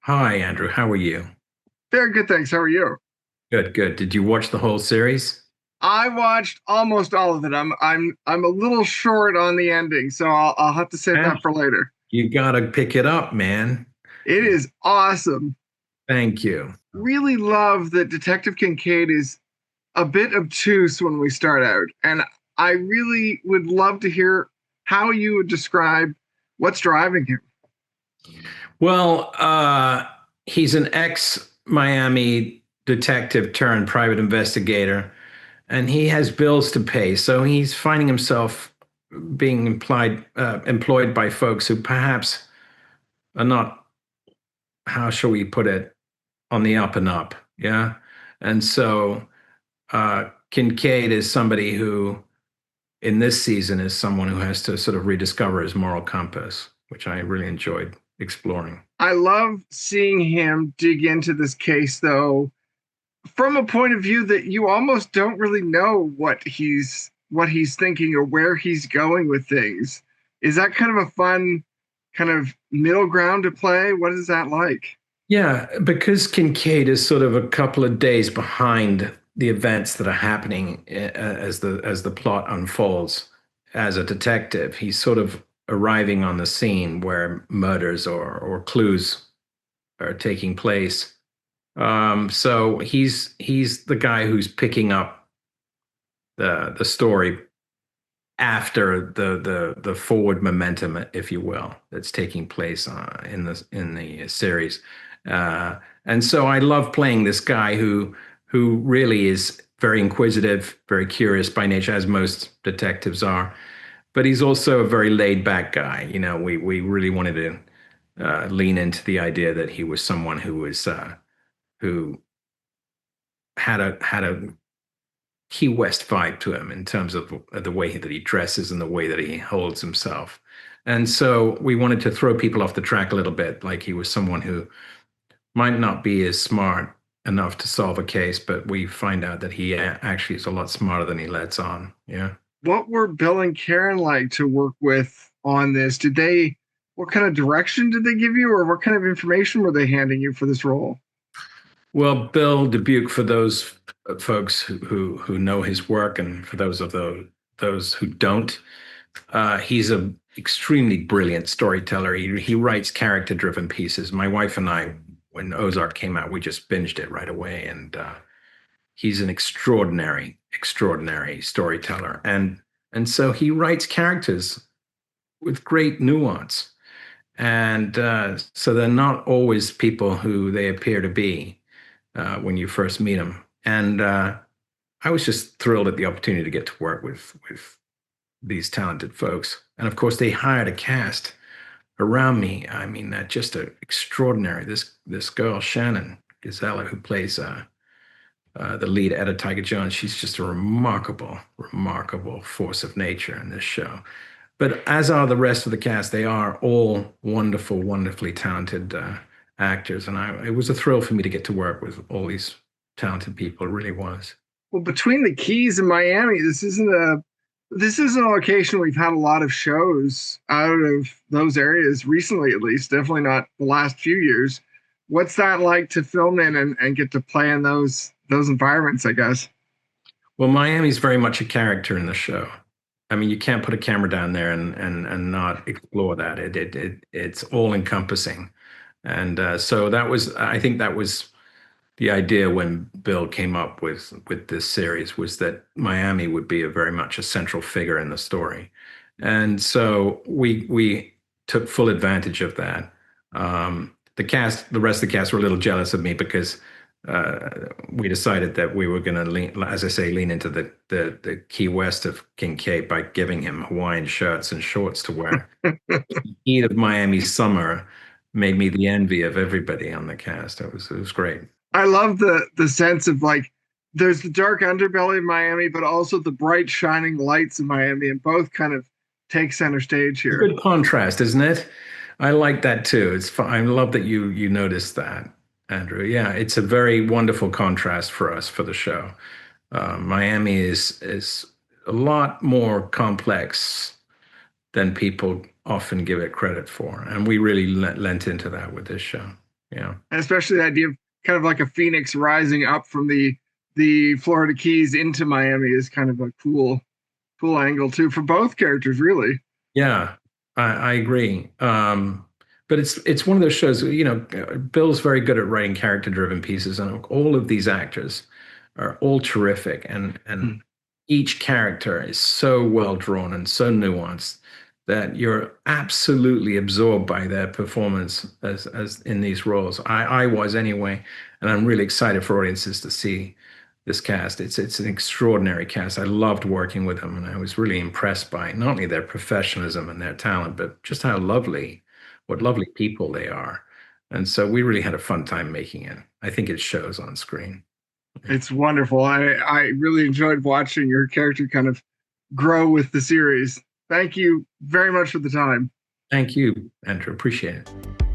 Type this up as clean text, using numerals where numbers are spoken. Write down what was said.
Hi, Andrew. How are you? Very good, thanks. How are you? Good, good. Did you watch the whole series? I watched almost all of it. I'm a little short on the ending, so I'll have to save Eh, that for later. you gotta pick it up, man. It is awesome. Thank you. Really love that Detective Kincaid is a bit obtuse when we start out, and I really would love to hear how you would describe what's driving him. Well, he's an ex-Miami detective turned private investigator, and he has bills to pay. So he's finding himself being employed by folks who perhaps are not, how shall we put it, on the up and up. Yeah. And so Kincaid is somebody who in this season is someone who has to sort of rediscover his moral compass, which I really enjoyed exploring. I love seeing him dig into this case, though, from a point of view that you almost don't really know what he's thinking or where he's going with things. Is that kind of a fun kind of middle ground to play? What is that like? Yeah, because Kincaid is sort of a couple of days behind the events that are happening as the plot unfolds. As a detective, he's sort of arriving on the scene where murders or clues are taking place. So he's the guy who's picking up the story after the forward momentum, if you will, that's taking place in the series. And so I love playing this guy who really is very inquisitive, very curious by nature, as most detectives are. But he's also a very laid back guy. You know, we really wanted to lean into the idea that he was someone who had a Key West vibe to him in terms of the way that he dresses and the way that he holds himself. And so we wanted to throw people off the track a little bit, like he was someone who might not be as smart enough to solve a case, but we find out that he actually is a lot smarter than he lets on. Yeah. What were Bill and Karen like to work with on this? What kind of direction did they give you, or what kind of information were they handing you for this role? Well, Bill Dubuque, for those folks who know his work, and for those who don't, he's a extremely brilliant storyteller. He writes character-driven pieces. My wife and I, when Ozark came out, we just binged it right away, and he's an extraordinary storyteller, and so he writes characters with great nuance, and so they're not always people who they appear to be when you first meet them. And I was just thrilled at the opportunity to get to work with these talented folks. And of course, they hired a cast around me. I mean, just extraordinary. This girl Shannon Gisela, who plays the lead Etta Tiger Jonze, she's just a remarkable force of nature in this show. But as are the rest of the cast, they are all wonderfully talented actors, and it was a thrill for me to get to work with all these talented people. It really was. Well, between the Keys and Miami, this isn't a location we've had a lot of shows out of those areas recently, at least. Definitely not the last few years. What's that like to film in and get to play in those environments, I guess? Well, Miami's very much a character in the show. I mean, you can't put a camera down there and not explore that. It's all encompassing, and so I think that was the idea when Bill came up with this series was that Miami would be a very much a central figure in the story, and so we took full advantage of that. The rest of the cast were a little jealous of me because we decided that we were going to lean, as I say, lean into the Key West of Kincaid by giving him Hawaiian shirts and shorts to wear. The heat of Miami summer made me the envy of everybody on the cast. It was great. I love the sense of like there's the dark underbelly of Miami, but also the bright shining lights of Miami, and both kind of take center stage A here. good contrast, isn't it? I like that too. It's fun. I love that you noticed that, Andrew. Yeah, it's a very wonderful contrast for us for the show. Miami is a lot more complex than people often give it credit for, and we really lent into that with this show. Yeah. And especially the idea of kind of like a phoenix rising up from the Florida Keys into Miami is kind of a cool angle too for both characters, really. Yeah, I agree. But it's one of those shows, Bill's very good at writing character-driven pieces, and all of these actors are all terrific, and each character is so well drawn and so nuanced that you're absolutely absorbed by their performance as in these roles. I was anyway, and I'm really excited for audiences to see this cast. It's an extraordinary cast. I loved working with them, and I was really impressed by not only their professionalism and their talent, but just what lovely people they are. And so we really had a fun time making it. I think it shows on screen. It's wonderful. I really enjoyed watching your character kind of grow with the series. Thank you very much for the time. Thank you, Andrew. Appreciate it.